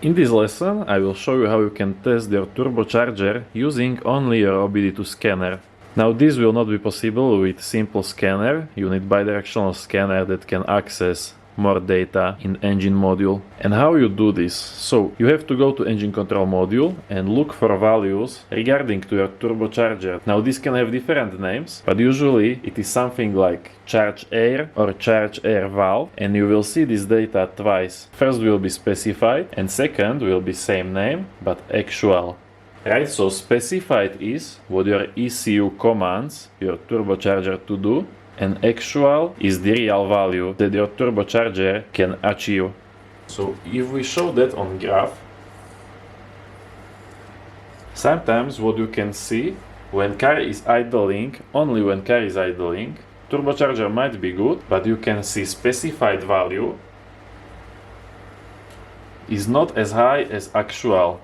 In this lesson, I will show you how you can test your turbocharger using only your OBD2 scanner. Now this will not be possible with simple scanner. You need bidirectional scanner that can access more data in engine module. And how you do this? So you have to go to engine control module and look for values regarding to your turbocharger. Now this can have different names, but usually it is something like charge air or charge air valve, and you will see this data twice. First will be specified and second will be same name but actual. Right, so specified is what your ECU commands your turbocharger to do, and actual is the real value that your turbocharger can achieve. So if we show that on graph, sometimes what you can see when car is idling, only when car is idling, turbocharger might be good, but you can see specified value is not as high as actual.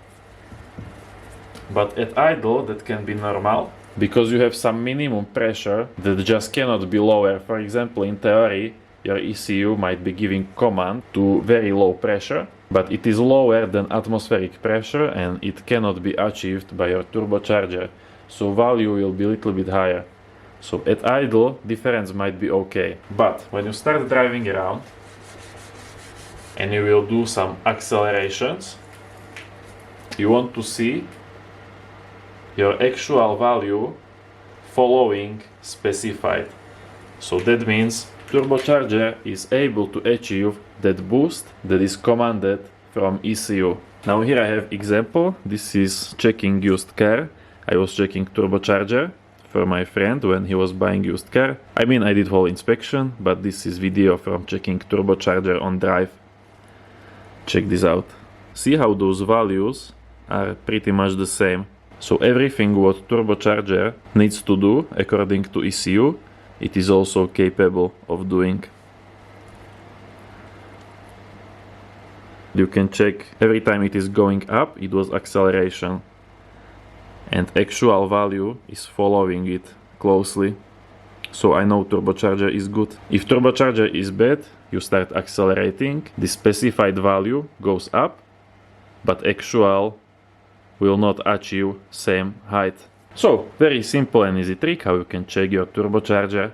But at idle that can be normal, because you have some minimum pressure that just cannot be lower. For example, in theory, your ECU might be giving command to very low pressure, but it is lower than atmospheric pressure and it cannot be achieved by your turbocharger. So value will be a little bit higher. So at idle, difference might be okay. But when you start driving around and you will do some accelerations, you want to see your actual value following specified. So that means turbocharger is able to achieve that boost that is commanded from ECU. Now here I have example. This is checking used car. I was checking turbocharger for my friend when he was buying used car. I mean, I did whole inspection, but this is video from checking turbocharger on drive. Check this out. See how those values are pretty much the same. So everything what turbocharger needs to do according to ECU, it is also capable of doing. You can check every time it is going up, it was acceleration. And actual value is following it closely. So I know turbocharger is good. If turbocharger is bad, you start accelerating, the specified value goes up, but actual will not achieve same height. So very simple and easy trick how you can check your turbocharger.